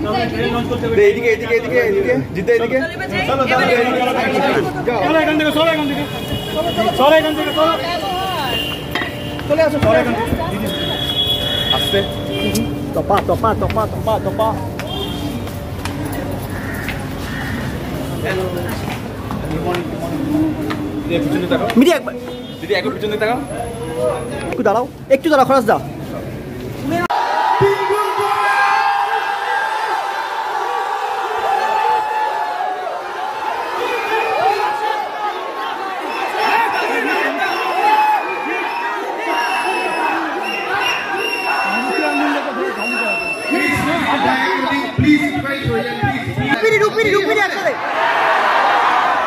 এইদিকে এইদিকে এইদিকে এইদিকে জিতে এইদিকে চলো এখান থেকে চলো এখান থেকে চলো এখান থেকে চলো চলে আসো চলো এখান থেকে আস্তে topa topa topa topa topa media একবার দিদি একবার পিছনে তাকাও একটু দাঁড়াও খরচ দাও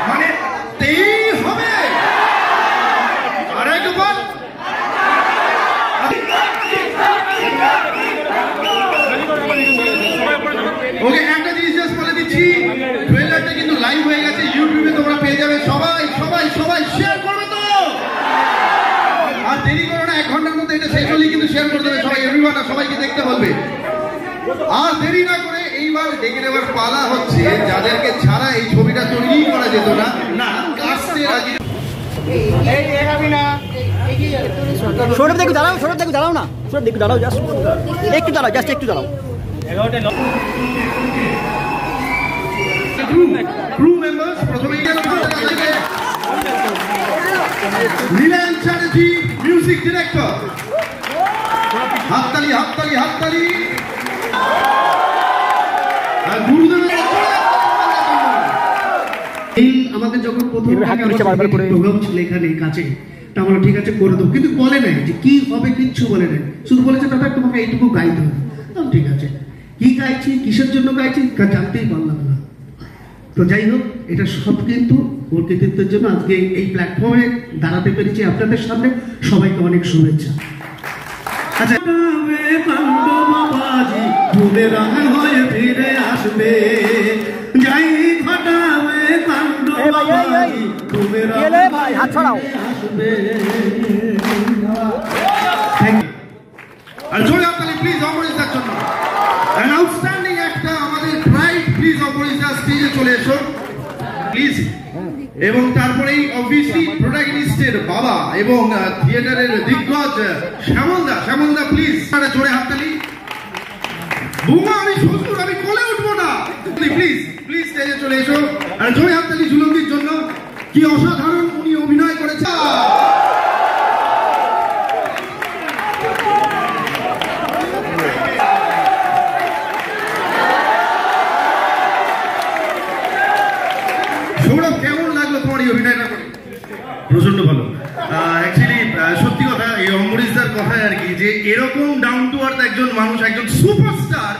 মানে হবে আরেক বল ওকে একটা জিনিস জাস্ট বলে দিচ্ছি ট্রেলারটা কিন্তু লাইভ হয়ে গেছে ইউটিউবে তোমরা পেয়ে যাবে সবাই সবাই সবাই শেয়ার করবে তো আর দেরি করো না 1 ঘন্টার মধ্যে এটা শেষ হলেই কিন্তু শেয়ার করে দেবে সবাই এভরিওয়ান সবাইকে দেখতে বলবে আর দেরি না করে এইবার ডেকে নেওয়ার পালা হচ্ছে যাদেরকে ছাড়া এই ছবিটা তৈরি করা যেত না না কাস্টে রাজি সৌরভ দেখো দাঁড়াও না সৌরভ দেখো দাঁড়াও জাস্ট একটু দাঁড়াও ক্রু মেম্বার্স প্রথমেই নীলেন চ্যাটার্জি মিউজিক ডিরেক্টর হাততালি আর গুরুদেবের আমাদের যখন প্রথম প্রোগ্রাম ছিল এখানে কাছে তা আমরা ঠিক আছে করে দেবো কিন্তু বলে নাই যে কি হবে কিচ্ছু বলে নাই শুধু বলেছে দাদা তোমাকে এইটুকু গাইতে হবে ঠিক আছে কি গাইছি কিসের জন্য গাইছি জানতেই পারলাম না তো যাই হোক এটা সব কিন্তু ওর কৃতিত্বের জন্য আজকে এই প্ল্যাটফর্মে দাঁড়াতে পেরেছি আপনাদের সামনে সবাইকে অনেক শুভেচ্ছা আচ্ছা হয়ে ফিরে আসবে যাই ঘটাবে কাণ্ড হাত ছড়াও আর জোরে হাততালি প্লিজ অপরিজার জন্য an outstanding একটা আমাদের প্রাইড প্লিজ অপরিজার স্টেজে চলে এসো প্লিজ এবং তারপরেই অবভিয়াসলি প্রোটাগনিস্টের বাবা এবং থিয়েটারের দিগ্গজ শ্যামলদা প্লিজ জোরে হাততালি বুমা আমি শ্বশুর আমি কোলে উঠবো না প্লিজ স্টেজে চলে এসো আর জোরে হাততালি ঝুলন্দির জন্য কি অসাধারণ উনি অভিনয় করেছেন সৌরভ কেমন লাগলো তোমার এই অভিনয়টা করে প্রচন্ড ভালো অ্যাকচুয়ালি সত্যি কথা এই অম্বরীশদার কথায় আর কি যে এরকম ডাউন টু আর্থ একজন মানুষ একজন superstar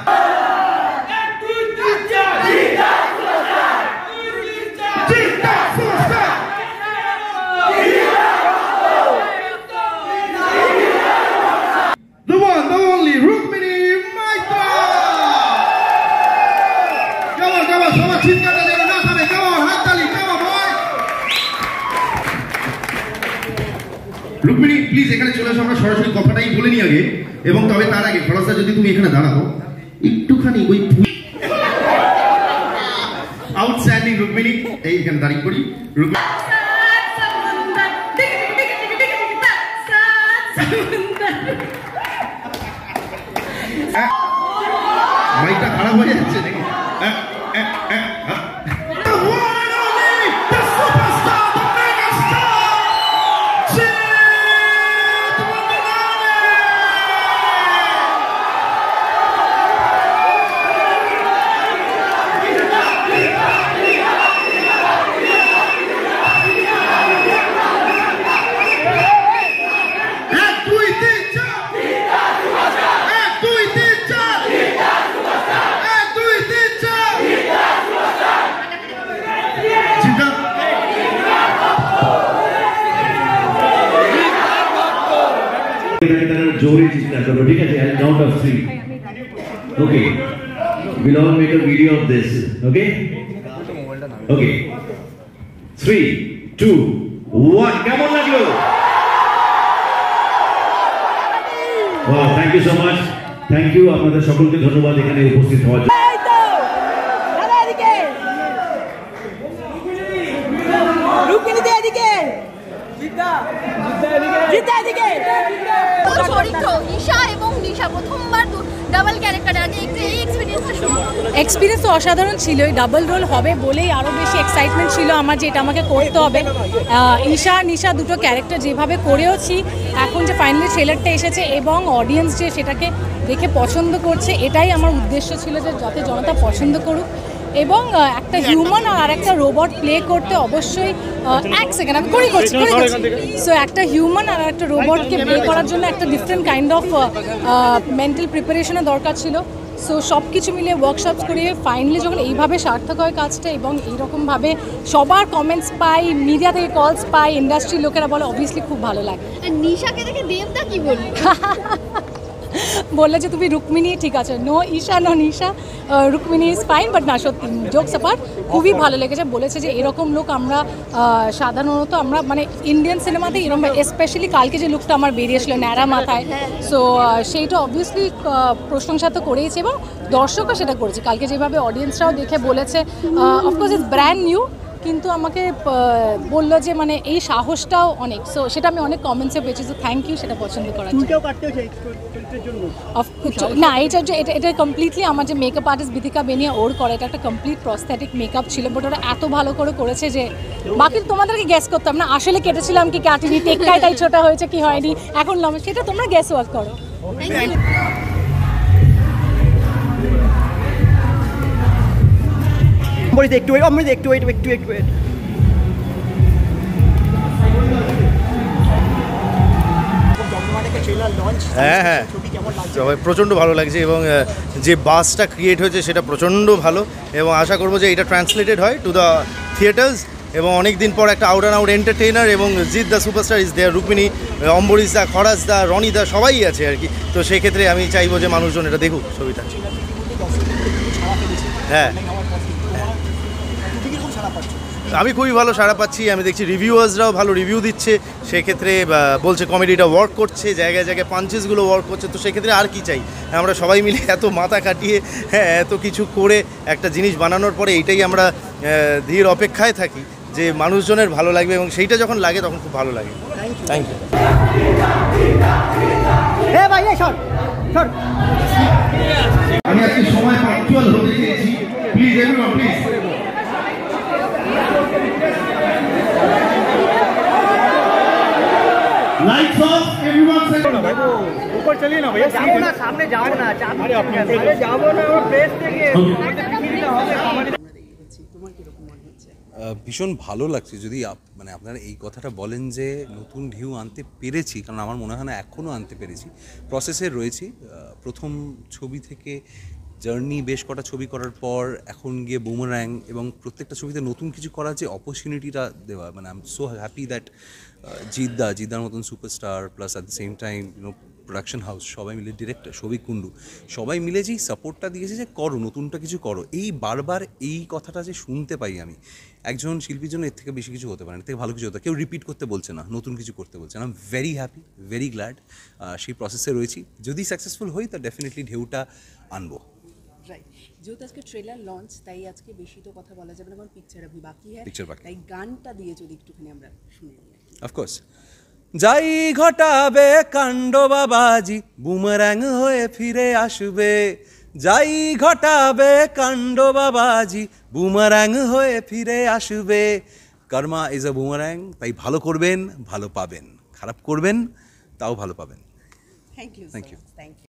The one, the only Rukmini Maitra. Come on, সবার চিৎকারটা যেন না থামে come on, হাততালি come on boy. Rukmini please এখানে চলে আসো আমরা সরাসরি কথাটাই বলে নিই আগে এবং তবে তার আগে ফরাসদা যদি তুমি এখানে দাঁড়াও একটুখানি ওই আউটস্ট্যান্ডিং রুকমিনি এইখানে দাঁড়িয়ে করি মাইকটা খারাপ হয়ে যাচ্ছে নাকি जोड़ी चिंता करो ठीक है count of 3 okay we'll all make a video of this okay 3 2 1 কেমন লাগলো wow thank you so much thank you আপনাদের সকলকে ধন্যবাদ এখানে উপস্থিত হওয়ার জন্য রুক্মিণীতে এদিকে জিদ্দা এদিকে চরিত্র ঈশা এবং নিশা প্রথমবার ডাবল ক্যারেক্টার আগে একটু এই এক্সপিরিয়েন্স তো অসাধারণ ছিল। ডাবল রোল হবে বলেই আরও বেশি এক্সাইটমেন্ট ছিল আমার, যে এটা আমাকে করতে হবে। ঈশা নিশা দুটো ক্যারেক্টার যেভাবে করেওছি, এখন যে ফাইনালি ট্রেলারটা এসেছে এবং অডিয়েন্স যে সেটাকে দেখে পছন্দ করছে, এটাই আমার উদ্দেশ্য ছিল যে যাতে জনতা পছন্দ করুক। এবং একটা হিউম্যান আর একটা রোবট প্লে করতে অবশ্যই এক সেকেন্ড আমি করছি। সো একটা হিউম্যান আর একটা রোবটকে প্লে করার জন্য একটা ডিফারেন্ট কাইন্ড অফ মেন্টাল প্রিপারেশনের দরকার ছিল। সো সব কিছু মিলিয়ে ওয়ার্কশপস করিয়ে ফাইনালি যখন এইভাবে সার্থক হয় কাজটা এবং এইরকমভাবে সবার কমেন্টস পাই, মিডিয়া থেকে কলস পাই, ইন্ডাস্ট্রির লোকেরা বলে, অবভিয়াসলি খুব ভালো লাগে। নিশাকে দেখে দেবদা কি বলবে? বললে যে তুমি রুক্মিণী, ঠিক আছে, no Isha no Nisha, Rukmini is fine. But না, সত্যি জোকস অ্যাপার্ট খুবই ভালো লেগেছে। বলেছে যে এরকম লোক আমরা সাধারণত আমরা মানে ইন্ডিয়ান সিনেমাতে এরকম, স্পেশালি কালকে যে লুকটা আমার বেরিয়েছিল ন্যাড়া মাথায়, সো সেইটা অবভিয়াসলি প্রশংসা তো করেইছে এবং দর্শকও সেটা করেছে। কালকে যেভাবে অডিয়েন্সরাও দেখে বলেছে, অফকোর্স ইটস ব্র্যান্ড নিউ, কিন্তু আমাকে বললো যে মানে এই সাহসটাও অনেক। সো সেটা আমি অনেক কমেন্টসে পেয়েছি, সো থ্যাংক ইউ সেটা পছন্দ করার জন্য। না, এটা কমপ্লিটলি আমার যে মেকআপ আর্টিস্ট বিথিকা বেনিয়া ওর করে, এটা একটা কমপ্লিট প্রস্থেটিক মেকআপ ছিল, বাট ওরা এত ভালো করে করেছে যে বাকি তোমাদেরকে গ্যাস করতাম না আসলে কেটেছিলাম কি কাটিনি, টেক্কাটাই ছোটা হয়েছে কি হয়নি, এখন সেটা তোমরা গ্যাস ওয়ার্ক করো। একটু হ্যাঁ, প্রচণ্ড ভালো লাগছে এবং যে বাসটা ক্রিয়েট হয়েছে সেটা প্রচণ্ড ভালো এবং আশা করবো যে এটা ট্রান্সলেটেড হয় টু দ্য থিয়েটার্স এবং অনেক দিন পর একটা আউট অ্যান্ড আউট এন্টারটেইনার এবং Jeet the superstar is there, Rukmini, Ambarish দা, খরাজ দা, রনি দা সবাই আছে আর কি। তো সেক্ষেত্রে আমি চাইবো যে মানুষজন এটা দেখুক ছবিটা। হ্যাঁ, আমি খুবই ভালো সাড়া পাচ্ছি। আমি দেখছি রিভিউয়ার্সরাও ভালো রিভিউ দিচ্ছে, সেক্ষেত্রে বলছে কমেডিটা ওয়ার্ক করছে, জায়গায় জায়গায় পাঞ্চেসগুলো ওয়ার্ক করছে। তো সেক্ষেত্রে আর কি চাই, আমরা সবাই মিলে এত মাথা কাটিয়ে এত কিছু করে একটা জিনিস বানানোর পরে এইটাই আমরা ধীর অপেক্ষায় থাকি যে মানুষজনের ভালো লাগবে এবং সেইটা যখন লাগে তখন খুব ভালো লাগে। Thank you. আমি আজকে সময় পাঞ্চুয়াল হতে চেয়েছি, please everyone please. Lights off everyone से ऊपर चलिए ना भैया, जाओ ना, सामने जाओ ना, अरे जाओ ना, वो प्रेस থেকে ভীষণ ভালো লাগছে। যদি মানে আপনারা এই কথাটা বলেন যে নতুন ঢেউ আনতে পেরেছি, কারণ আমার মনে হয় না এখনও আনতে পেরেছি, প্রসেসে রয়েছি। প্রথম ছবি থেকে জার্নি, বেশ কটা ছবি করার পর এখন গিয়ে বুমারাং এবং প্রত্যেকটা ছবিতে নতুন কিছু করার যে অপরচুনিটিটা দেওয়া, মানে I am so happy that জিদ্দার মতন superstar plus at the same time production house সবাই মিলে, ডিরেক্টর সবিক কুণ্ডু সবাই মিলে যেই সাপোর্টটা দিয়েছে যে করো, নতুনটা কিছু করো, এই বারবার এই কথাটা যে শুনতে পাই আমি, একজন শিল্পীর জন্য এর থেকে বেশি কিছু হতে পারে না, এর থেকে ভালো কিছু হতে, কেউ রিপিট করতে বলছে না, নতুন কিছু করতে বলছে না। I am very happy, very glad সেই প্রসেসে রয়েছি। যদি সাকসেসফুল হই তা ডেফিনেটলি ঢেউটা আনবো। রাইট, যেহেতু আজকে ট্রেলার লঞ্চ, তাই আজকে বেশি তো কথা বলা যাবে না, কারণ পিকচার अभी বাকি है, তাই গানটা দিয়ে যদি একটুখানি আমরা শুনে নিই। অফকোর্স, যাই ঘটাবে কাণ্ড বাবাজি, বুমরাং হয়ে ফিরে আসবে, যাই ঘটাবে কাণ্ড বাবাজি, বুমরাং হয়ে ফিরে আসবে। কর্মা ইজ আ বুমরাং, তাই ভালো করবেন ভালো পাবেন, খারাপ করবেন তাও ভালো পাবেন। Thank you.